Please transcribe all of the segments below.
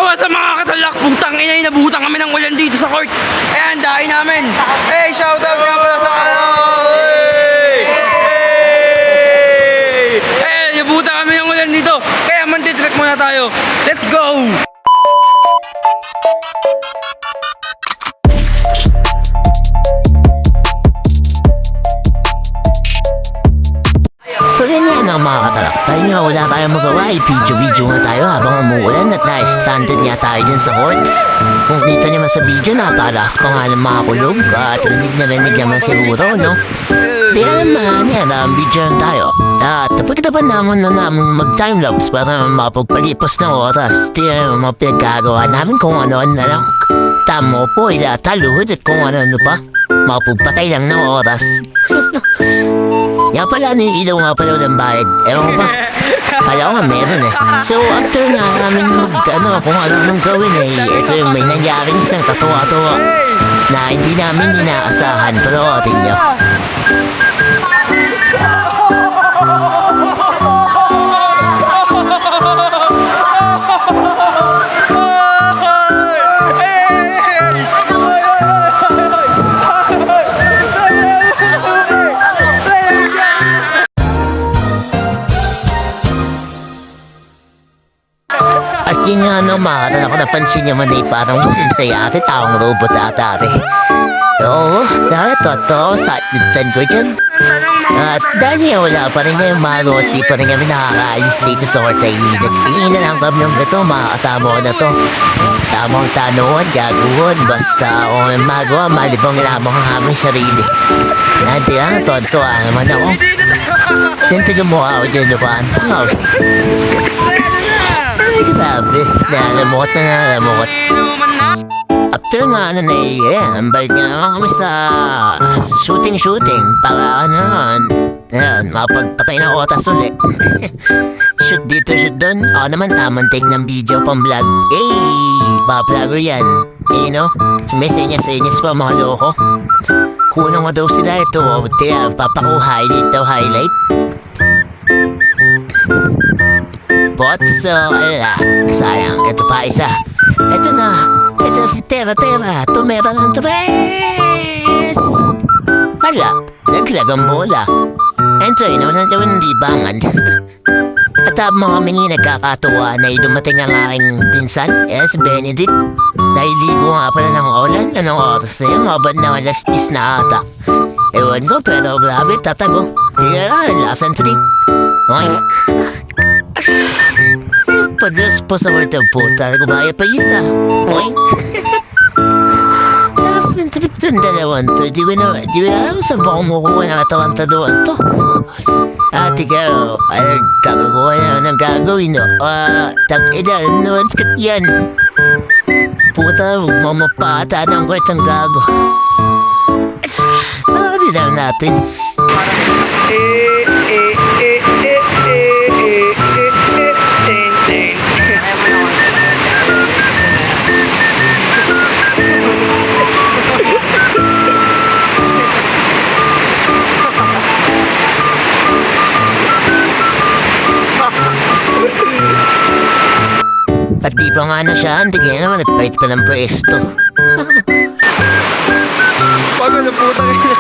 what's up mga katalak? Putang ina, inabutan kami ng ulan dito sa court. Ayan, dahin namin. Hey, shout out nga pala sa Hey, inabutan kami ng ulan dito. Kaya mantitrek muna tayo. Let's go! So yun nga no mga katalak, tayo nga wala tayong magawa, video nga tayo habang umuulan at na-stranded nga tayo dyan sa court. Kung kita naman sa video, napalakas pa nga ng mga kulog at rinig naman siguro, no? Di naman yan, video lang tayo. At pagkitapan naman mag-timelapse para mapagpalipos ng oras. Di naman mga pinagkagawa namin kung ano-ano na lang. Tamo po, ilataluhod at kung ano-ano pa. Mapagpatay lang ng oras. Nga pala, ano yung ilaw nga pala ng bayad? Ewan ko ba? Kala ko nga meron eh. So, after nga namin kung ano nang gawin eh, ito yung may nangyaring isang katuwa-tuwa na hindi namin inaasahan. Pero atin nyo. At yun nga no, mga ako napansin niya man eh, parang nangyayari taong robot ata eh. Oo, dahil totoo, sakit dyan ko dyan. At dahil nga wala pa rin nga yung maro at di pa rin kami nakakaalis dito sa Hortay. Nagtingin na lang kami ng ito, mga kasama ko na to. Tamang tanungan, gagawin, basta kung magawa, malibang lamang ang aming sarili. Nanti lang, tonto naman ako. Dito yung mukha ko dyan, lupahan. Tangaw. Ay, grabe. Nalamot na nalamot. After nga ano na yan, balik nga naman kami sa shooting para ayan, mapagpatay ng otas ulit. Shoot dito, shoot doon. Ako naman tamang take ng video pang vlog. Vlogger yan. No? Sumisenyas pa mga loko. Kunang mo daw sila ito. Kaya papaku-highlight daw highlight. But so, sayang, ito pa isa. Ito na si Tera, tumera ng tres. Hala, naglagang bola. Enjoy naman ang gawin ng libangan. At habang kami nagkakatuwa na dumating ang aking pinsan, si Benedict. Nahiligo nga pala ng ulan, anong oras na yun, mabad na alas 10 na ata. Ewan ko, pero grabe, tatago. Tingnan lang, lasan trip. Okay. Padras po sa word of puta, gumaya pa isa. Okay? Lasan trip sa dalawan to, di ba alam saan ba kumukuha ng atawantaduan to? Ikaw, kakakuha na ng gagawin, no? Tag-ina, naman script yan. Puta, mamapata ng kwet ang gago. Di lang natin. At di pa nga na siya, hindi kaya naman nagpahit pa ng pwesto. Pagod na putang ina.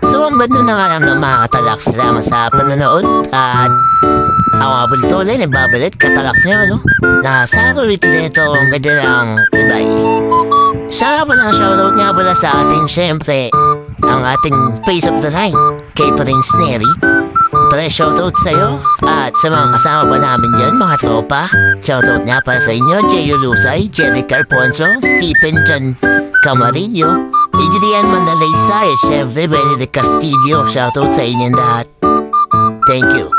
So ang banda na nga lang ng mga katalak, salamat sa panonood. At ako nga po dito ulit, nagbabalik katalak niyo, no? Nasa ulit nito ang ganda ng ibay. Siya pala, shoutout nga pala sa ating, syempre, ang ating face of the night, kay Prince Neri. Tara, shoutout sa'yo at sa mga kasama pa namin dyan, mga tropa. Shoutout nga para sa inyo, Jeyo Lusay, Jerry Carponso, Stephen John Camarillo, Adrian Mandalaysay, syempre Benedict Castillo. Shoutout sa inyong lahat. Thank you.